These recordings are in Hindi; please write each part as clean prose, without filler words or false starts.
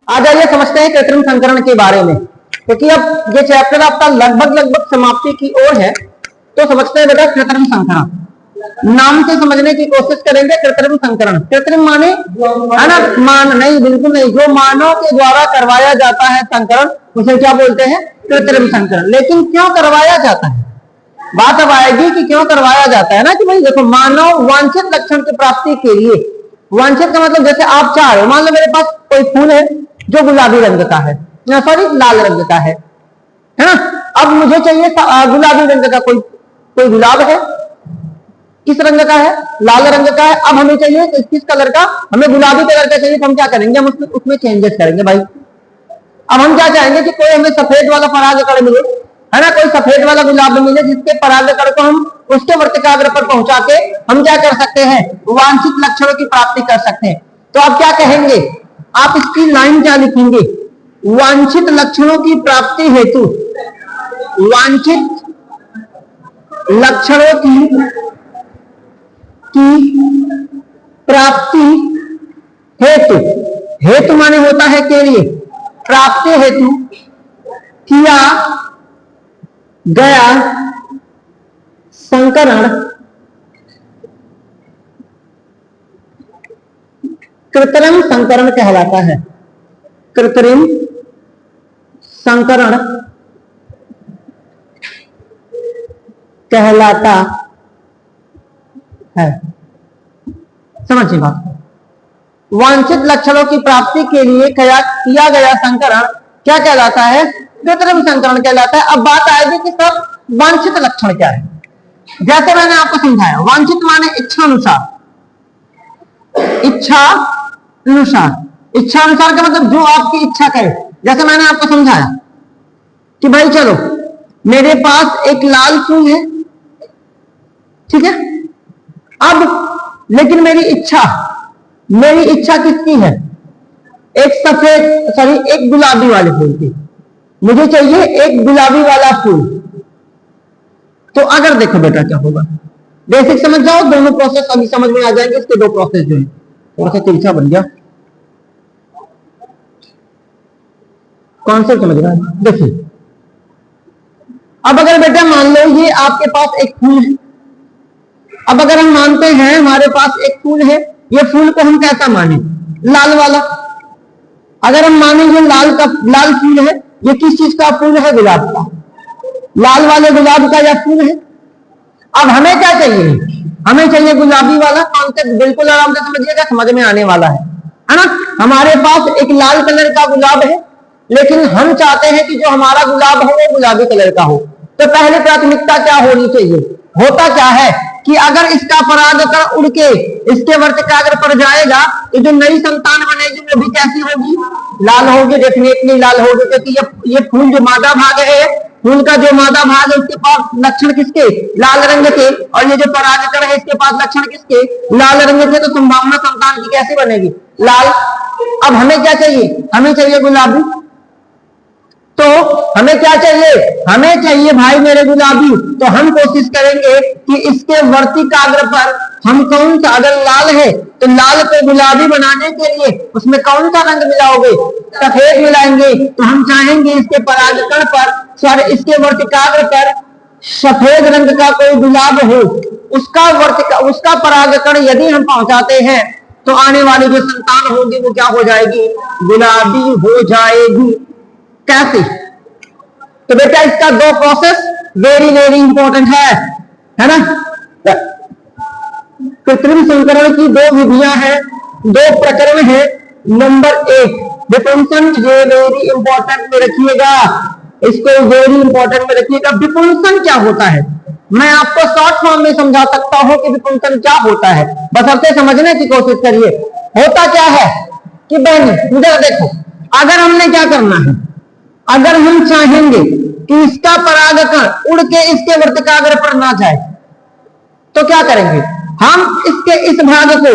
आ जाइए समझते हैं कृत्रिम संकरण के बारे में, क्योंकि अब ये चैप्टर आपका लगभग समाप्ति की ओर है। तो समझते हैं बेटा कृत्रिम संकरण। नाम से समझने की कोशिश करेंगे। कृत्रिम संकरण, कृत्रिम माने है ना, मान नहीं, बिल्कुल नहीं, जो मानव के द्वारा करवाया जाता है संकरण उसे क्या बोलते हैं? कृत्रिम संकरण। लेकिन क्यों करवाया जाता है, बात अब आएगी कि क्यों करवाया जाता है ना। कि भाई देखो, मानव वांछित लक्षण की प्राप्ति के लिए, वांछित का मतलब जैसे आप चाह रहे हो, मान लो मेरे पास कोई फूल है जो गुलाबी रंग का है, सॉरी लाल रंग का है ना। अब मुझे चाहिए गुलाबी रंग का कोई गुलाब है, किस रंग का है? लाल रंग का है। अब हमें चाहिए किस कलर का? हमें गुलाबी कलर का चाहिए। तो हम क्या करेंगे? हम उसमें चेंजेस करेंगे भाई। अब हम क्या चाहेंगे कि कोई हमें सफेद वाला परागकण मिले, है ना, कोई सफेद वाला गुलाब मिले जिसके परागकण को हम उसके वर्तिकाग्र पर पहुंचा के हम क्या कर सकते हैं? वांछित लक्षणों की प्राप्ति कर सकते हैं। तो आप क्या कहेंगे? आप इसकी लाइन क्या लिखेंगे? वांछित लक्षणों की प्राप्ति हेतु, वांछित लक्षणों की प्राप्ति हेतु, हेतु माने होता है के लिए, प्राप्ति हेतु किया गया संकरण कृत्रिम संकरण कहलाता है। कृत्रिम संकरण कहलाता है। समझिए बात को। वांछित लक्षणों की प्राप्ति के लिए किया गया संकरण क्या कहलाता है? कृत्रिम संकरण कहलाता है। अब बात आएगी कि सर वांछित लक्षण क्या है। जैसे मैंने आपको समझाया, वांछित माने इच्छा अनुसार, इच्छा अनुसार, इच्छा अनुसार का मतलब जो आपकी इच्छा करे। जैसे मैंने आपको समझाया कि भाई चलो मेरे पास एक लाल फूल है, ठीक है, अब लेकिन मेरी इच्छा किसकी है? एक सफेद, सॉरी एक गुलाबी वाले फूल की। मुझे चाहिए एक गुलाबी वाला फूल। तो अगर देखो बेटा क्या होगा, बेसिक समझ जाओ, दोनों प्रोसेस अभी समझ में आ जाएंगे। इसके दो प्रोसेस जो है, थोड़ा सा तिरछा बन गया, कॉन्सेप्ट समझ रहा है। देखिए अब अगर बेटा मान लो ये आपके पास एक फूल है। अब अगर हम मानते हैं हमारे पास एक फूल है, ये फूल को हम कैसा माने? लाल वाला। अगर हम मानेंगे लाल फूल है, ये किस चीज का फूल है? गुलाब का, लाल वाले गुलाब का यह फूल है। अब हमें क्या चाहिए? हमें चाहिए गुलाबी वाला। कॉन्सेप्ट बिल्कुल आराम से समझिएगा, समझ में आने वाला है ना। हमारे पास एक लाल कलर का गुलाब है, लेकिन हम चाहते हैं कि जो हमारा गुलाब हो वो गुलाबी कलर का हो। तो पहले प्राथमिकता क्या होनी चाहिए? होता क्या है कि अगर इसका परागकण उड़ के इसके वर्तिकाग्र पर जाएगा तो जो नई संतान बनेगी वो भी कैसी होगी? लाल होगी, डेफिनेटली लाल होगी। क्योंकि ये फूल जो मादा भाग है, फूल का जो मादा भाग है उसके पास लक्षण किसके? लाल रंग के। और ये जो परागकण है इसके पास लक्षण किसके? लाल रंग के। तो संभावना संतान की कैसी बनेगी? लाल। अब हमें क्या चाहिए? हमें चाहिए गुलाबी। तो हमें क्या चाहिए? हमें चाहिए भाई मेरे गुलाबी। तो हम कोशिश करेंगे कि इसके वर्तिकाग्र पर हम कौन सा, अगर लाल है तो लाल को गुलाबी बनाने के लिए उसमें कौन सा रंग मिलाओगे? सफेद मिलाएंगे। तो हम चाहेंगे इसके परागकण पर, सॉरी इसके वर्तिकाग्र पर सफेद रंग का कोई गुलाब हो, उसका परागकण यदि हम पहुंचाते हैं तो आने वाली जो संतान होगी वो क्या हो जाएगी? गुलाबी हो जाएगी। कैसे? तो बेटा इसका दो प्रोसेस वेरी इंपॉर्टेंट है ना। कृत्रिम संकरण की दो विधियां हैं, दो प्रकरण है। नंबर एक डिफरेंशन, ये वेरी इंपॉर्टेंट में रखिएगा, इसको वेरी इंपॉर्टेंट में रखिएगा। डिफरेंशन क्या होता है मैं आपको शॉर्ट फॉर्म में समझा सकता हूं कि डिफरेंशन क्या होता है, बस आपसे समझने की कोशिश करिए। होता क्या है कि बहन इधर देखो, अगर हमने क्या करना है, अगर हम चाहेंगे कि इसका परागकण उड़ के इसके वर्तिकाग्र पर ना जाए तो क्या करेंगे? हम इसके इस भाग को,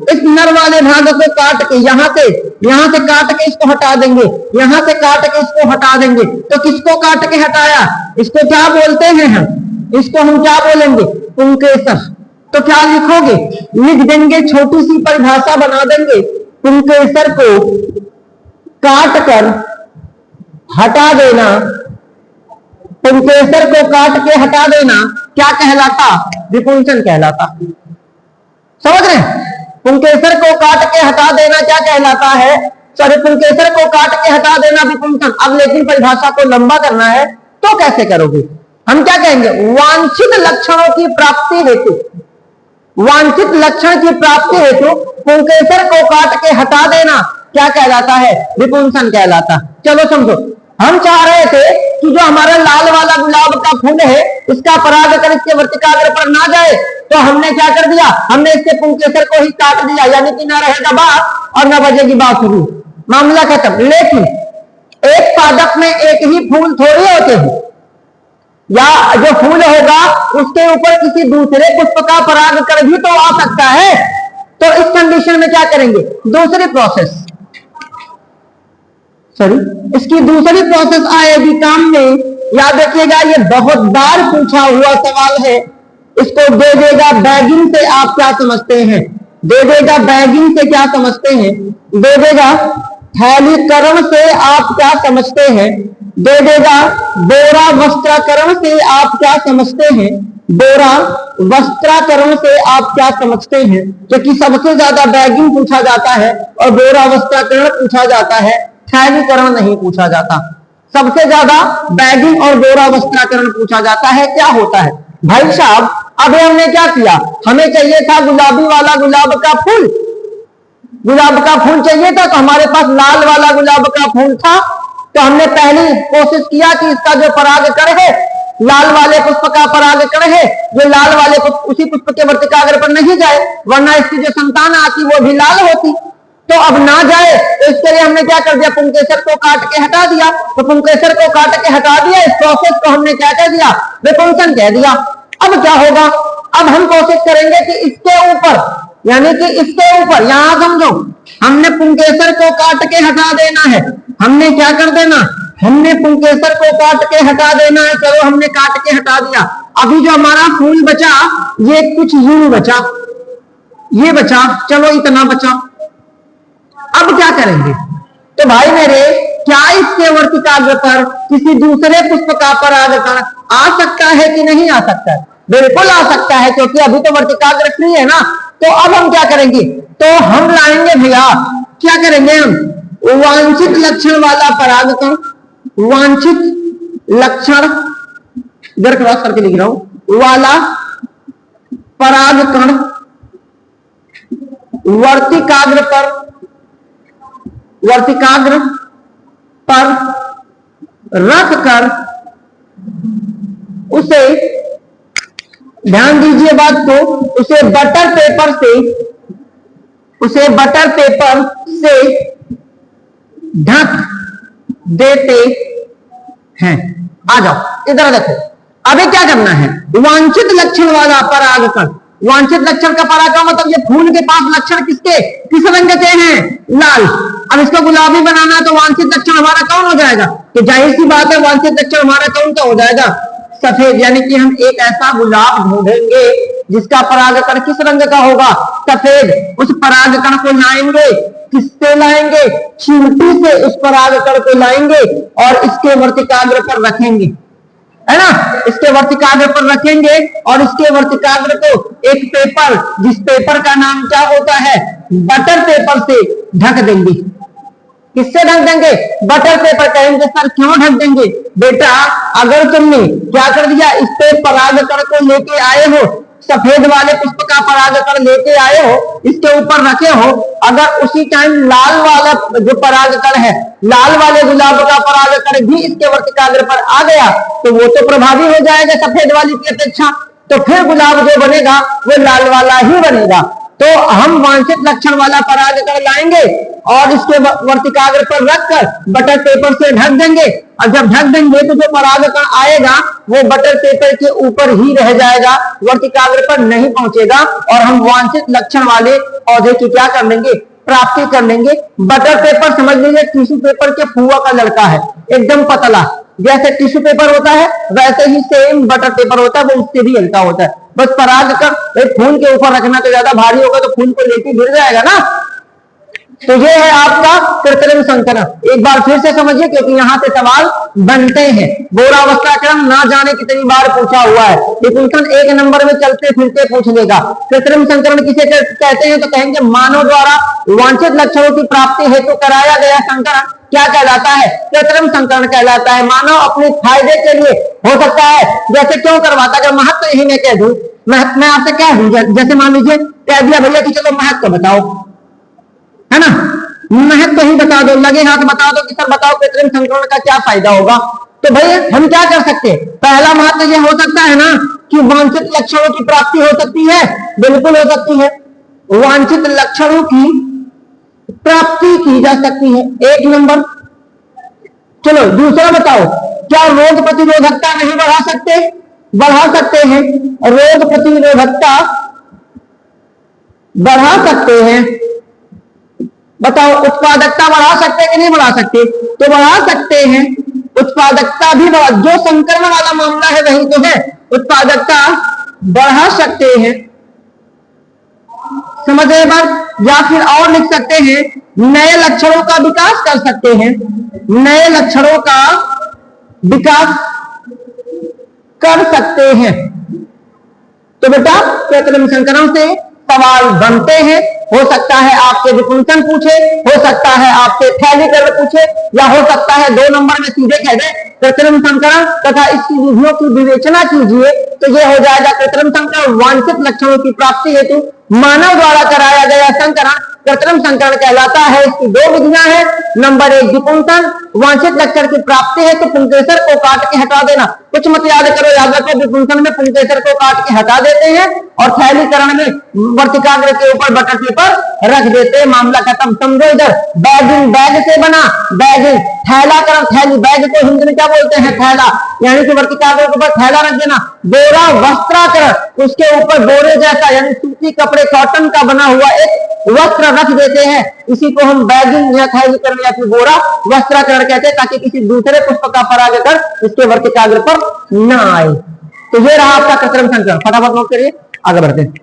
इस नर वाले भाग को काट के यहां से काट के इसको हटा देंगे, यहां से काट के इसको हटा देंगे। तो किसको काट के हटाया? इसको क्या बोलते हैं हम? इसको हम क्या बोलेंगे? पुंकेसर। तो क्या लिखोगे? लिख देंगे, छोटी सी परिभाषा बना देंगे। पुंकेसर को काट कर हटा देना, पुंकेसर को काट के हटा देना क्या कहलाता? विपुंसन कहलाता। समझ रहे हैं? पुंकेसर को काट के हटा देना क्या कहलाता है? सॉरी, पुंकेसर को काट के हटा देना विपुंसन। अब लेकिन परिभाषा को लंबा करना है तो कैसे करोगे? हम क्या कहेंगे? वांछित लक्षणों की प्राप्ति हेतु, वांछित लक्षण की प्राप्ति हेतु पुंकेसर को काट के हटा देना क्या कहलाता है? विपुंसन कहलाता। चलो समझो, हम चाह रहे थे कि जो हमारा लाल वाला गुलाब का फूल है इसका परागकण इसके वर्तिकाग्र पर ना जाए, तो हमने क्या कर दिया? हमने इसके पुंकेसर को ही काट दिया, यानी कि ना रहेगा बात और ना बजेगी बांसुरी, मामला खत्म। लेकिन एक पादप में एक ही फूल थोड़ी होते हैं, या जो फूल होगा उसके ऊपर किसी दूसरे पुष्प का परागकण भी तो आ सकता है। तो इस कंडीशन में क्या करेंगे? दूसरी प्रोसेस, सॉरी, इसकी दूसरी प्रोसेस आएगी काम में। याद रखिएगा, ये बहुत बार पूछा हुआ सवाल है। इसको दे देगा बैगिंग से आप क्या समझते हैं? दे देगा बैगिंग से क्या समझते हैं? दे देगा थैलीकरण से आप क्या समझते हैं? दे देगा बोरा वस्त्राकरण से आप क्या समझते हैं? बोरा वस्त्राकरण से आप क्या समझते हैं? क्योंकि सबसे ज्यादा बैगिंग पूछा जाता है और बोरा वस्त्राकरण पूछा जाता है, थैलीकरण नहीं पूछा जाता। सबसे ज्यादा बैगिंग और बोरा वस्त्राकरण पूछा जाता है। क्या होता है भाई साहब? अभी हमने क्या किया? हमें चाहिए था गुलाबी वाला गुलाब का फूल, गुलाब का फूल चाहिए था, तो हमारे पास लाल वाला गुलाब का फूल था। तो हमने पहली कोशिश किया कि इसका जो परागकण है लाल वाले पुष्प का परागकण है, जो लाल वाले पुष्प उसी पुष्प के वर्तिकाग्र पर नहीं जाए, वरना इसकी जो संतान आती वो भी लाल होती। तो अब ना जाए तो इसके लिए हमने क्या कर दिया? पुंकेसर को काट के हटा दिया। तो पुंकेसर को काट के हटा दिया, इस प्रोसेस को हमने क्या कह दिया? विपुंसन कह दिया। अब क्या होगा? अब हम कोशिश करेंगे कि इसके ऊपर, यानी कि इसके ऊपर, यहां समझो, हमने पुंकेसर को काट के हटा देना है। हमने क्या कर देना? हमने पुंकेसर को काट के हटा देना है। चलो, हमने काट के हटा दिया। अभी जो हमारा फूल बचा ये कुछ यूं बचा, ये बचा, चलो इतना बचा। अब क्या करेंगे? तो भाई मेरे, क्या इसके वर्तिकाग्र पर किसी दूसरे पुष्प का परागकण आ सकता है कि नहीं आ सकता है? बिल्कुल आ सकता है, क्योंकि अभी तो वर्तिकाग्र फ्री है ना। तो अब हम क्या करेंगे? तो हम लाएंगे भैया, क्या करेंगे हम? वांछित लक्षण वाला परागकण, वांछित लक्षण, इधर क्रॉस करके लिख रहा हूं, वाला परागकण वर्तिकाग्र पर रखकर उसे, ध्यान दीजिए बात को, उसे बटर पेपर से ढक देते हैं। आ जाओ इधर देखो, अभी क्या करना है? वांछित लक्षण वाला परागकण, वांछित लक्षण का परागकण मतलब ये फूल के पास लक्षण किसके, किस रंग के हैं? लाल। अब इसको गुलाबी बनाना तो वांछित लक्षण हमारा कौन हो जाएगा? तो जाहिर सी बात है वांछित लक्षण हमारा कौन सा हो जाएगा? सफेद। यानी कि हम एक ऐसा गुलाब ढूंढेंगे जिसका परागकण किस रंग का होगा? सफेद। उस परागकण को लाएंगे, किससे लाएंगे? चींटी से उस परागकण को लाएंगे और इसके वर्तिकाग्र पर रखेंगे, है ना? इसके वर्तिकाग्र पर रखेंगे और इसके वर्तिकाग्र को एक पेपर, जिस पेपर का नाम क्या होता है? बटर पेपर से ढक देंगे। किससे ढक देंगे? Butter paper. कहेंगे सर क्यों ढक देंगे? बेटा, अगर तुमने क्या कर दिया, इस पे परागकण को लेके आए हो, सफेद वाले पुष्प का परागकण लेके आए हो, इसके ऊपर रखे हो, अगर उसी टाइम लाल वाला जो परागकण है, लाल वाले गुलाब का परागकण भी इसके वर्तिकाग्र पर आ गया, तो वो तो प्रभावी हो जाएगा सफेद वाली की अपेक्षा। तो फिर गुलाब जो बनेगा वो लाल वाला ही बनेगा। तो हम वांछित लक्षण वाला परागकण लाएंगे और इसके वर्तिकाग्र पर रखकर बटर पेपर से ढक देंगे, और जब ढक देंगे तो जो परागकण आएगा वो बटर पेपर के ऊपर ही रह जाएगा, वर्तिकाग्र पर नहीं पहुंचेगा, और हम वांछित लक्षण वाले पौधे की क्या कर लेंगे? प्राप्ति कर लेंगे। बटर पेपर समझ लीजिए टिश्यू पेपर के फुआ का लड़का है, एकदम पतला। जैसे टिश्यू पेपर होता है वैसे ही सेम बटर पेपर होता है, वो उससे भी हल्का होता है। बस परागकण फूल के ऊपर रखना, तो ज्यादा भारी होगा तो फूल को लेके गिर जाएगा ना। तो ये है आपका कृत्रिम संकरण। एक बार फिर से समझिए क्योंकि यहाँ से सवाल बनते हैं। बोरावस्थाक्रम ना जाने कितनी बार पूछा हुआ है, विपुंसन एक नंबर में चलते फिरते पूछ लेगा। कृत्रिम संकरण किसे कहते हैं? तो कहेंगे मानव द्वारा वांछित लक्षणों की प्राप्ति हेतु कराया गया संकरण क्या कहलाता है? कृत्रिम संकरण कहलाता है। मानव अपने फायदे के लिए हो सकता है, जैसे क्यों करवाता, अगर महत्व यही मैं कह दूं, मैं आपसे कह दूं, जैसे मान लीजिए कह दिया भैया कि चलो महत्व बताओ, है ना, महत्व ही बता दो, लगे हाथ बता दो कि सर बताओ कृत्रिम संकरण का क्या फायदा होगा। तो भाई हम क्या कर सकते हैं? पहला महत्व यह हो सकता है ना कि वांछित लक्षणों की प्राप्ति हो सकती है, बिल्कुल हो सकती है, वांछित लक्षणों की प्राप्ति की जा सकती है, एक नंबर। चलो दूसरा बताओ, क्या रोग प्रतिरोधकता नहीं बढ़ा सकते? बढ़ा सकते हैं, रोग प्रतिरोधकता बढ़ा सकते हैं। बताओ उत्पादकता बढ़ा सकते हैं कि नहीं बढ़ा सकते? तो बढ़ा सकते हैं, उत्पादकता भी बढ़ा, जो संक्रमण वाला मामला है वही तो है, उत्पादकता बढ़ा सकते हैं, समझ रहे बात? या फिर और लिख सकते हैं, नए लक्षणों का विकास कर सकते हैं, नए लक्षणों का विकास कर सकते हैं। तो बेटा कृत्रिम संकरण से सवाल बनते हैं। हो सकता है आपसे विपुंसन पूछे, हो सकता है आपसे थैलीकरण पूछे, या हो सकता है 2 नंबर में सीधे कह दे कृत्रिम संकरण तथा इसकी विधियों की विवेचना कीजिए। तो यह हो जाएगा कृत्रिम संकरण वांछित लक्षणों की प्राप्ति हेतु मानव द्वारा कराया गया संकरण कृत्रिम संकरण कहलाता है। इसकी 2 विधियां हैं। नंबर 1 विपुंसन, वांछित लक्षण की प्राप्ति है तो पुंकेसर को काट के हटा देना। कुछ मत याद करो, याद रखो विपुंसन में पुंकेसर को काट के हटा देते हैं और थैलीकरण में वर्तिकाग्र के ऊपर बटर पेपर रख देते हैं, मामला खत्म। समझो इधर, बैगिंग बैग से बना, बैगिंग थैलाकरण, थैली बैग को हिंदी में क्या बोलते हैं? थैला, यानी कि वर्तिकाग्र के ऊपर थैला रख देना। बोरा वस्त्राकरण, उसके ऊपर बोरे जैसा यानी सूती कपड़े कॉटन का बना हुआ एक वस्त्र रख देते हैं, इसी को हम बैगिंग या थैलीकरण या फिर बोरा वस्त्राकरण कहते हैं, ताकि किसी दूसरे पुष्प का परागकण इसके वर्तिकाग्र पर न आए। तो ये रहा आपका कृत्रिम संकरण। फटाफट नोट करिए, आगे बढ़ते हैं।